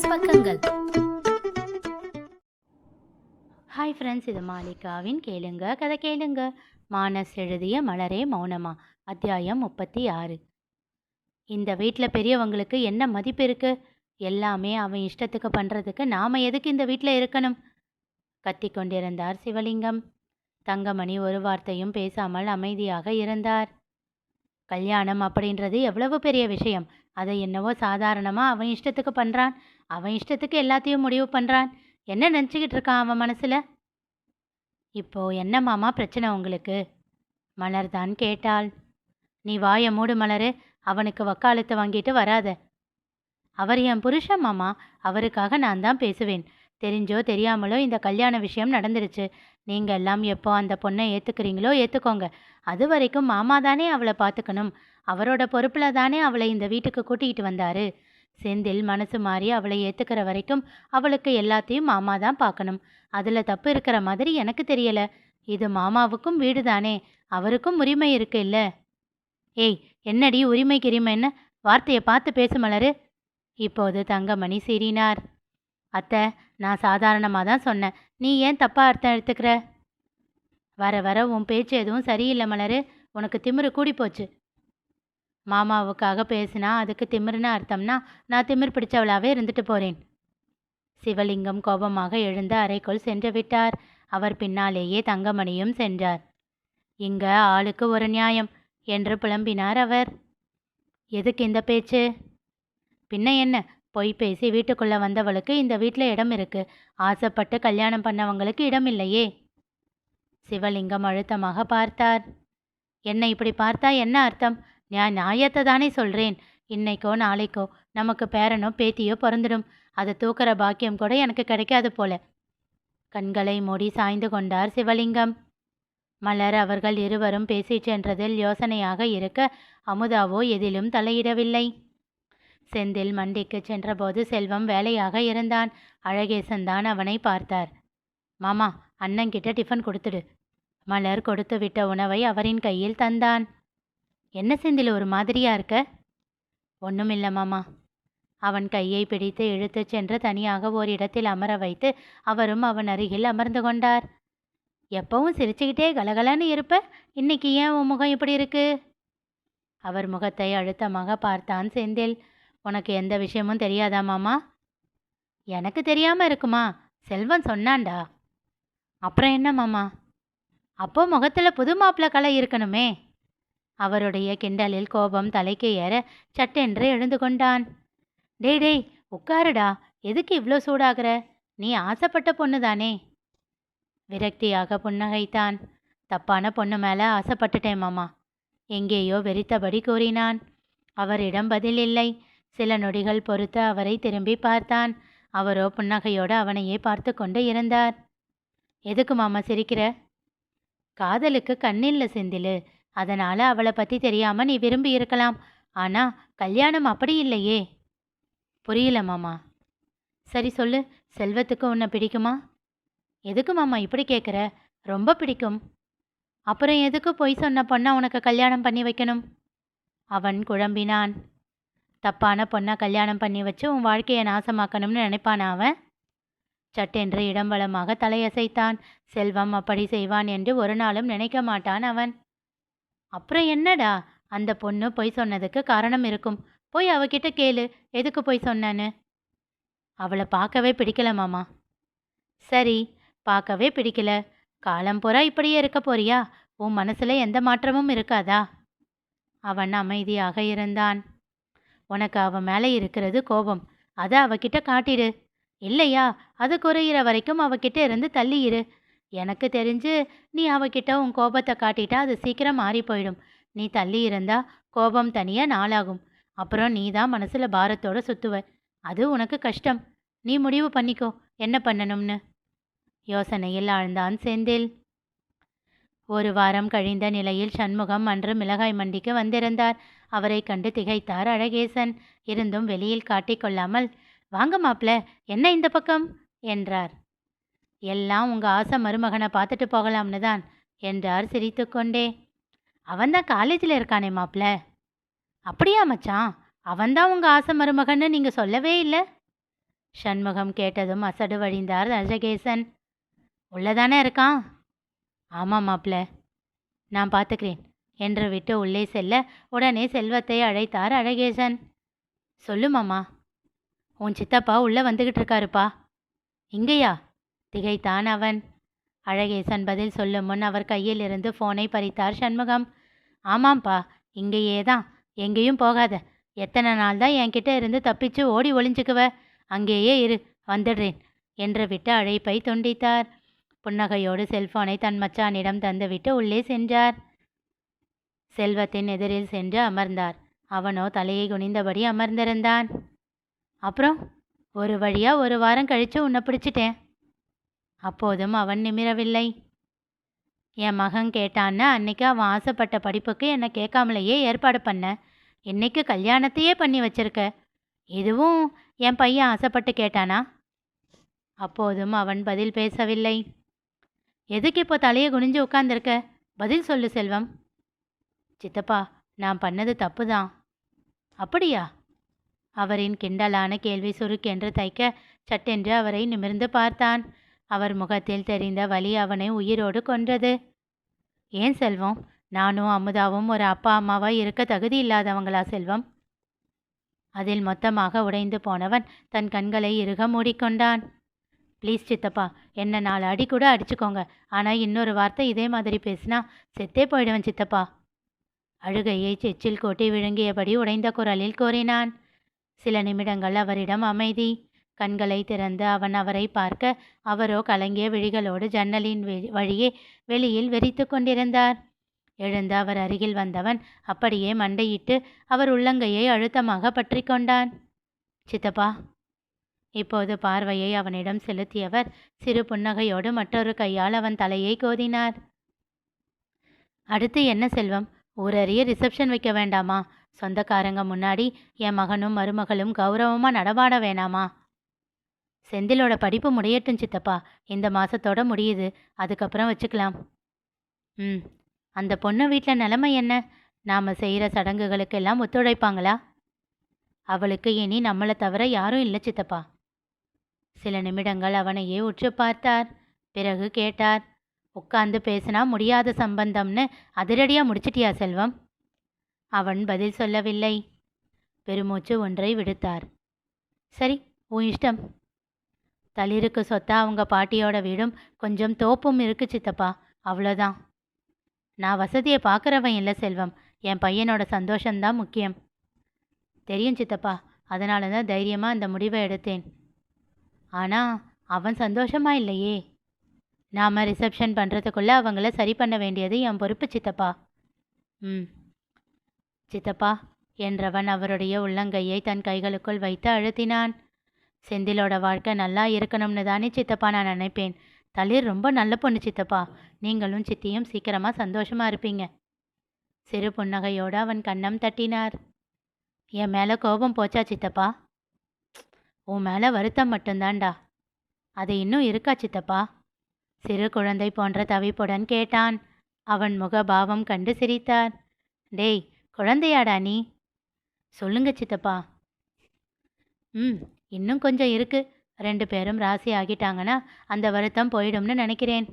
மானஸ் பக்கங்கள். Hi friends, இது மாலிகாவின் கேளுங்க கதை கேளுங்க. மானஸ் எழுதிய மலரே மௌனமா, அத்தியாயம் 36. இந்த வீட்டில் பெரியவங்களுக்கு என்ன மதிப்பு இருக்கு? எல்லாமே அவன் இஷ்டத்துக்கு பண்ணுறதுக்கு நாம் எதுக்கு இந்த வீட்டில் இருக்கணும்? கத்தி கொண்டிருந்தார் சிவலிங்கம். தங்கமணி ஒரு வார்த்தையும் பேசாமல் அமைதியாக இருந்தார். கல்யாணம் அப்படின்றது எவ்வளவு பெரிய விஷயம். அதை என்னவோ சாதாரணமாக அவன் இஷ்டத்துக்கு பண்ணுறான். அவன் இஷ்டத்துக்கு எல்லாத்தையும் முடிவு பண்ணுறான். என்ன நினச்சிக்கிட்டு இருக்கான் அவன் மனசில்? இப்போ என்ன மாமா பிரச்சனை உங்களுக்கு? மலர் தான் கேட்டாள். நீ வாயை மூடு மலரு. அவனுக்கு வக்காலத்து வாங்கிட்டு வராத. அவர் என் புருஷன் மாமா. அவருக்காக நான் தான் பேசுவேன். தெரிஞ்சோ தெரியாமலோ இந்த கல்யாண விஷயம் நடந்துருச்சு. நீங்கள் எல்லாம் எப்போ அந்த பொண்ணை ஏற்றுக்கிறீங்களோ ஏற்றுக்கோங்க. அது வரைக்கும் மாமா தானே அவளை பார்த்துக்கணும். அவரோட பொறுப்பில் தானே அவளை இந்த வீட்டுக்கு கூட்டிகிட்டு வந்தார். செந்தில் மனசு மாறி அவளை ஏற்றுக்கிற வரைக்கும் அவளுக்கு எல்லாத்தையும் மாமா தான் பார்க்கணும். அதில் தப்பு இருக்கிற மாதிரி எனக்கு தெரியலை. இது மாமாவுக்கும் வீடு தானே, அவருக்கும் உரிமை இருக்கு இல்லை? ஏய், என்னடி உரிமை கிரிமைன்னு வார்த்தையை பார்த்து பேசு மலரு. இப்போது தங்கமணி சீறினார். அத்தை, நான் சாதாரணமாக தான் சொன்னேன். நீ ஏன் தப்பாக அர்த்தம் எடுத்துக்கிற? வர வர உன் பேச்சு எதுவும் சரியில்லை மலரு. உனக்கு திமிரு கூடி போச்சு. மாமாவுக்காக பேசினா அதுக்கு திமிருன்னு அர்த்தம்னா நான் திமிர் பிடிச்சவளாகவே இருந்துட்டு போகிறேன். சிவலிங்கம் கோபமாக எழுந்து அறைக்குள் சென்று விட்டார். அவர் பின்னாலேயே தங்கமணியும் சென்றார். இங்க ஆளுக்கு ஒரு நியாயம் என்று புலம்பினார் அவர். எதுக்கு இந்த பேச்சு? பின்ன என்ன, பொய் பேசி வீட்டுக்குள்ளே வந்தவளுக்கு இந்த வீட்டில் இடம் இருக்கு. ஆசைப்பட்டு கல்யாணம் பண்ணவங்களுக்கு இடம் இல்லையே. சிவலிங்கம் அழுத்தமாக பார்த்தார். என்ன இப்படி பார்த்தா என்ன அர்த்தம்? நான் நியாயத்தை தானே சொல்கிறேன். இன்னைக்கோ நாளைக்கோ நமக்கு பேரனோ பேத்தியோ பிறந்துடும். அதை தூக்குற பாக்கியம் கூட எனக்கு கிடைக்காது போல. கண்களை மூடி சாய்ந்து கொண்டார் சிவலிங்கம். மலர் அவர்கள் இருவரும் பேசி சென்றதில் யோசனையாக இருக்க அமுதாவோ எதிலும் தலையிடவில்லை. செந்தில் மண்டிக்கு சென்றபோது செல்வம் வேலையாக இருந்தான். அழகேசன் தான் அவனை பார்த்தார். மாமா, அண்ணங்கிட்ட டிஃபன் கொடுத்துடு. மலர் கொடுத்து விட்ட உணவை அவரின் கையில் தந்தான். என்ன செந்தில் ஒரு மாதிரியா இருக்க? ஒன்றுமில்ல மாமா. அவன் கையை பிடித்து இழுத்துச் சென்று தனியாக ஓரிடத்தில் அமர வைத்து அவரும் அவன் அருகில் அமர்ந்து கொண்டார். எப்பவும் சிரிச்சுக்கிட்டே கலகலன்னு இருப்ப, இன்னைக்கு ஏன் உன் முகம் இப்படி இருக்கு? அவர் முகத்தை அழுத்தமாக பார்த்தான் செந்தில். உனக்கு எந்த விஷயமும் தெரியாதா மாமா? எனக்கு தெரியாமல் இருக்குமா? செல்வன் சொன்னான்டா. அப்புறம் என்ன மாமா? அப்போ முகத்தில் புது மாப்பிள்ளை கலை இருக்கணுமே. அவருடைய கிண்டலில் கோபம் தலைக்கு ஏற சட்டென்று எழுந்து கொண்டான். டேய் டேய், உட்காருடா. எதுக்கு இவ்வளோ சூடாகிற? நீ ஆசைப்பட்ட பொண்ணு தானே. விரக்தியாக புன்னகைத்தான். தப்பான பொண்ணு மேலே ஆசைப்பட்டுட்டேன் மாமா. எங்கேயோ வெறித்தபடி கூறினான். அவரிடம் பதில் இல்லை. சில நொடிகள் பொறுத்து அவரை திரும்பி பார்த்தான். அவரோ புன்னகையோடு அவனையே பார்த்து கொண்டு இருந்தார். எதுக்கு மாமா சிரிக்கிற? காதலுக்கு கண்ணில்ல செந்திலு. அதனால் அவளை பற்றி தெரியாமல் நீ விரும்பி இருக்கலாம். ஆனால் கல்யாணம் அப்படி இல்லையே. புரியல மாமா. சரி சொல்லு, செல்வத்துக்கு உன்னை பிடிக்குமா? எதுக்கு மாமா இப்படி கேட்குற? ரொம்ப பிடிக்கும். அப்புறம் எதுக்கு பொய் சொன்ன பொண்ணை உனக்கு கல்யாணம் பண்ணி வைக்கணும்? அவன் குழம்பினான். தப்பான பொண்ணை கல்யாணம் பண்ணி வச்சு உன் வாழ்க்கையை நாசமாக்கணும்னு நினைப்பானா அவன்? சட்டென்று இடம்பலமாக தலையசைத்தான். செல்வம் அப்படி செய்வான் என்று ஒரு நாளும் நினைக்க மாட்டான் அவன். அப்புறம் என்னடா, அந்த பொண்ணு பொய் சொன்னதுக்கு காரணம் இருக்கும். போய் அவகிட்ட கேளு, எதுக்கு பொய் சொன்னான்னு. அவளை பார்க்கவே பிடிக்கல மாமா. சரி, பார்க்கவே பிடிக்கல. காலம் பூரா இப்படியே இருக்க போறியா? உன் மனசுல எந்த மாற்றமும் இருக்காதா? அவன் அமைதியாக இருந்தான். உனக்கு அவன் மேலே இருக்கிறது கோபம். அதை அவகிட்ட காட்டிடு. இல்லையா, அது குறையிற வரைக்கும் அவகிட்ட இருந்து தள்ளியிரு. எனக்கு தெரிஞ்சு நீ அவகிட்ட உன் கோபத்தை காட்டிட்டா அது சீக்கிரம் மாறி போயிடும். நீ தள்ளி இருந்தா கோபம் தனியாக நாளாகும். அப்புறம் நீ தான் மனசில் பாரத்தோடு சுற்றுவ. அது உனக்கு கஷ்டம். நீ முடிவு பண்ணிக்கோ என்ன பண்ணணும்னு. யோசனையில் ஆழ்ந்தான் செந்தில். ஒரு வாரம் கழிந்த நிலையில் சண்முகம் அன்று மிளகாய் மண்டிக்கு வந்திருந்தார். அவரை கண்டு திகைத்தார் அழகேசன். இருந்தும் வெளியில் காட்டிக்கொள்ளாமல், வாங்க மாப்ள, என்ன இந்த பக்கம் என்றார். எல்லாம் உங்கள் ஆசை மருமகனை பார்த்துட்டு போகலாம்னு தான் என்றார் சிரித்து கொண்டே. அவன்தான் காலேஜில் இருக்கானே மாப்ள. அப்படியா மச்சான்? அவன்தான் உங்கள் ஆசை மருமகன்னு நீங்கள் சொல்லவே இல்லை. சண்முகம் கேட்டதும் அசடு வழிந்தார் அழகேசன். உள்ளதானே இருக்கான்? ஆமாம் மாப்ள, நான் பார்த்துக்கிறேன் என்று விட்டு உள்ளே செல்ல உடனே செல்வத்தை அழைத்தார் அழகேசன். சொல்லு மாமா. உன் சித்தப்பா உள்ளே வந்துகிட்டு இருக்காருப்பா. இங்கேயா? திகைத்தான் அவன். அழகேசன் பதில் சொல்லும் முன் அவர் கையில் இருந்து ஃபோனை பறித்தார் சண்முகம். ஆமாம்ப்பா, இங்கேயே தான், எங்கேயும் போகாத. எத்தனை நாள் தான் என்கிட்ட இருந்து தப்பிச்சு ஓடி ஒளிஞ்சுக்குவ? அங்கேயே இரு, வந்துடுறேன் என்று விட்டு அழைப்பை துண்டித்தார். புன்னகையோடு செல்போனை தன் மச்சானிடம் தந்துவிட்டு உள்ளே சென்றார். செல்வத்தின் எதிரில் சென்று அமர்ந்தார். அவனோ தலையை குனிந்தபடி அமர்ந்திருந்தான். அப்புறம் ஒரு வழியா ஒரு வாரம் கழிச்சு உன்னை பிடிச்சிட்டேன். அப்போதும் அவன் நிமிரவில்லை. என் மகன் கேட்டான்னு அன்னைக்கு அவன் ஆசைப்பட்ட படிப்புக்கு என்னை கேட்காமலேயே ஏற்பாடு பண்ண. இன்னைக்கு கல்யாணத்தையே பண்ணி வச்சிருக்க. இதுவும் என் பையன் ஆசைப்பட்டு கேட்டானா? அப்போதும் அவன் பதில் பேசவில்லை. எதுக்கு இப்போ தலையை குனிஞ்சு உட்கார்ந்திருக்க? பதில் சொல்லு செல்வம். சித்தப்பா, நான் பண்ணது தப்பு தான். அப்படியா? அவரின் கிண்டலான கேள்வி சுருக்கென்று தைக்க சட்டென்று அவரை நிமிர்ந்து பார்த்தான். அவர் முகத்தில் தெரிந்த வலி அவனை உயிரோடு கொன்றது. ஏன் செல்வம், நானும் அமுதாவும் ஒரு அப்பா அம்மாவா இருக்க தகுதி இல்லாதவங்களா செல்வம்? அதில் மொத்தமாக உடைந்து போனவன் தன் கண்களை இறுக மூடிக்கொண்டான். ப்ளீஸ் சித்தப்பா, என்ன 4 அடி கூட அடிச்சுக்கோங்க. ஆனால் இன்னொரு வார்த்தை இதே மாதிரி பேசினா செத்தே போயிடுவேன் சித்தப்பா. அழுகையை செச்சில் கொட்டி விழுங்கியபடி உடைந்த குரலில் கூறினான். சில நிமிடங்கள் அவரிடம் அமைதி. கண்களை திறந்து அவன் அவரை பார்க்க, அவரோ கலங்கிய விழிகளோடு ஜன்னலின் வழியே வெளியில் வெறித்து கொண்டிருந்தார். எழுந்து அவர் அருகில் வந்தவன் அப்படியே மண்டையிட்டு அவர் உள்ளங்கையை அழுத்தமாக பற்றி கொண்டான். சித்தப்பா. இப்போது பார்வையை அவனிடம் செலுத்தியவர் சிறு புன்னகையோடு மற்றொரு கையால் அவன் தலையை கோதினார். அடுத்து என்ன செல்வம்? ஊரறிய ரிசப்ஷன் வைக்க வேண்டாமா? சொந்தக்காரங்க முன்னாடி என் மகனும் மருமகளும் கௌரவமாக நடமாட வேணாமா? செந்திலோட படிப்பு முடியட்டும் சித்தப்பா. இந்த மாதத்தோட முடியுது, அதுக்கப்புறம் வச்சுக்கலாம். அந்த பொண்ணு வீட்டில் நிலைமை என்ன? நாம் செய்கிற சடங்குகளுக்கெல்லாம் ஒத்துழைப்பாங்களா? அவளுக்கு இனி நம்மளை தவிர யாரும் இல்லை சித்தப்பா. சில நிமிடங்கள் அவனையே உற்று பார்த்தார். பிறகு கேட்டார். உட்கார்ந்து பேசினா முடியாத சம்பந்தம்னு அதிரடியாக முடிச்சிட்டியா செல்வம்? அவன் பதில் சொல்லவில்லை. பெருமூச்சு ஒன்றை விடுத்தார். சரி, உன் இஷ்டம். தளிருக்கு சொத்தா அவங்க பாட்டியோட வீடும் கொஞ்சம் தோப்பும் இருக்கு சித்தப்பா, அவ்வளோதான். நான் வசதியை பார்க்குறவன் இல்லை செல்வம். என் பையனோட சந்தோஷம்தான் முக்கியம். தெரியும் சித்தப்பா, அதனால தான் தைரியமாக அந்த முடிவை எடுத்தேன். ஆனால் அவன் சந்தோஷமா இல்லையே. நாம் ரிசப்ஷன் பண்ணுறதுக்குள்ளே அவங்கள சரி பண்ண வேண்டியது என் பொறுப்பு சித்தப்பா. சித்தப்பா என்றவன் அவருடைய உள்ளங்கையை தன் கைகளுக்குள் வைத்து அழுத்தினான். செந்திலோட வாழ்க்கை நல்லா இருக்கணும்னு தானே சித்தப்பா நான் நினைப்பேன். தளிர் ரொம்ப நல்ல பொண்ணு சித்தப்பா. நீங்களும் சித்தியும் சீக்கிரமாக சந்தோஷமாக இருப்பீங்க. சிறு புன்னகையோடு அவன் கன்னம் தட்டினார். என் மேலே கோபம் போச்சா சித்தப்பா? உன் மேலே வருத்தம் மட்டும்தான்டா. அது இன்னும் இருக்கா சித்தப்பா? சிறு குழந்தை போன்ற தவிப்புடன் கேட்டான். அவன் முகபாவம் கண்டு சிரித்தார். டேய், குழந்தையாடா நீ? சொல்லுங்க சித்தப்பா. இன்னும் கொஞ்சம் இருக்கு. 2 பேரும் ராசி ஆகிட்டாங்கன்னா அந்த வருத்தம் போயிடும்னு நினைக்கிறேன்.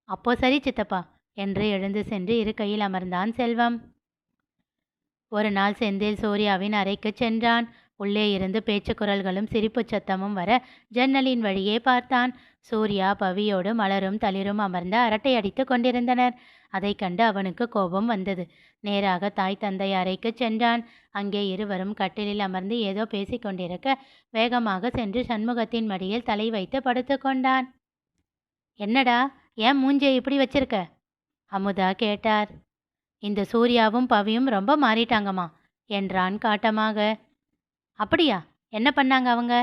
அப்போ சரி சித்தப்பா என்று எழுந்து சென்று இரு கையில் அமர்ந்தான் செல்வம். ஒரு நாள் செந்தில் சூர்யாவின் அறைக்கு சென்றான். உள்ளே இருந்து பேச்சு குரல்களும் சிரிப்பு சத்தமும் வர ஜன்னலின் வழியே பார்த்தான். சூர்யா பவியோடு மலரும் தளிரும் அமர்ந்து அரட்டை அடித்து கொண்டிருந்தனர். அதை கண்டு அவனுக்கு கோபம் வந்தது. நேராக தாய் தந்தை அறைக்கு சென்றான். அங்கே இருவரும் கட்டிலில் அமர்ந்து ஏதோ பேசிக்கொண்டிருக்க வேகமாக சென்று சண்முகத்தின் மடியில் தலை வைத்து படுத்து கொண்டான். என்னடா, ஏன் மூஞ்சியை இப்படி வச்சிருக்க? அமுதா கேட்டார். இந்த சூர்யாவும் பவியும் ரொம்ப மாறிட்டாங்கம்மா என்றான் காட்டமாக. அப்படியா? என்ன பண்ணாங்க அவங்க?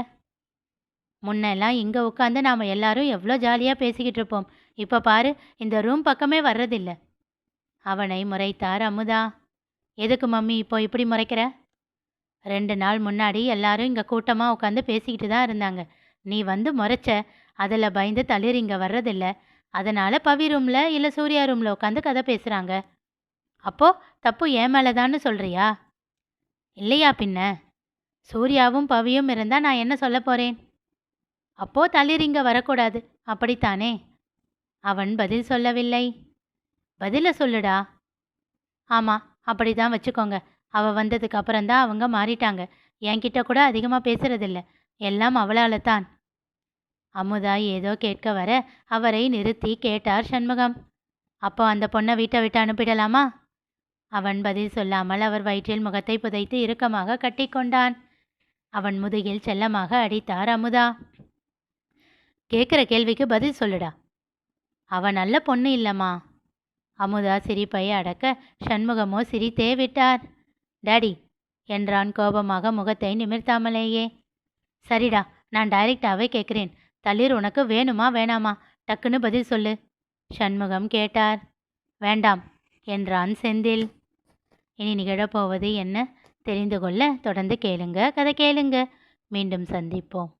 முன்னெல்லாம் இங்கே உட்காந்து நாம் எல்லாரும் எவ்வளோ ஜாலியாக பேசிக்கிட்டு இருப்போம். இப்போ பாரு, இந்த ரூம் பக்கமே வர்றதில்ல. அவனை முறைத்தார் அமுதா. எதுக்கு மம்மி இப்போ இப்படி முறைக்கிற? 2 நாள் முன்னாடி எல்லாரும் இங்கே கூட்டமாக உட்காந்து பேசிக்கிட்டு தான் இருந்தாங்க. நீ வந்து முறைச்ச, அதில் பயந்து தளிர் இங்கே வர்றதில்ல. அதனால் பவி ரூமில் இல்லை சூர்யா ரூமில் உட்காந்து கதை பேசுகிறாங்க. அப்போது தப்பு ஏன் மேலே தான்னு சொல்கிறியா? இல்லையா பின்ன? சூர்யாவும் பவியும் இருந்தால் நான் என்ன சொல்ல போகிறேன்? அப்போ தளிர் இங்க வரக்கூடாது, அப்படித்தானே? அவன் பதில் சொல்லவில்லை. பதில சொல்லுடா. ஆமா, அப்படிதான் வச்சுக்கோங்க. அவ வந்ததுக்கு அப்புறம்தான் அவங்க மாறிட்டாங்க. என்கிட்ட கூட அதிகமா பேசுறதில்ல. எல்லாம் அவளால தான். அமுதா ஏதோ கேட்க வர அவரை நிறுத்தி கேட்டார் சண்முகம். அப்போ அந்த பொண்ணை வீட்டை விட்டு அனுப்பிடலாமா? அவன் பதில் சொல்லாமல் அவர் வயிற்றில் முகத்தை புதைத்து இறுக்கமாக கட்டிக்கொண்டான். அவன் முதுகில் செல்லமாக அடித்தார் அமுதா. கேட்குற கேள்விக்கு பதில் சொல்லுடா. அவ நல்ல பொண்ணு இல்லம்மா. அமுதா சிரிப்பை அடக்க சண்முகமோ சிரித்தே விட்டார். டாடி என்றான் கோபமாக முகத்தை நிமிர்த்தாமலேயே. சரிடா, நான் டைரக்டாவே கேட்குறேன். தளிர் உனக்கு வேணுமா வேணாமா? டக்குன்னு பதில் சொல்லு. சண்முகம் கேட்டார். வேண்டாம் என்றான் செந்தில். இனி நிகழப்போவது என்ன தெரிந்து கொள்ள தொடர்ந்து கேளுங்க. கதை கேளுங்க. மீண்டும் சந்திப்போம்.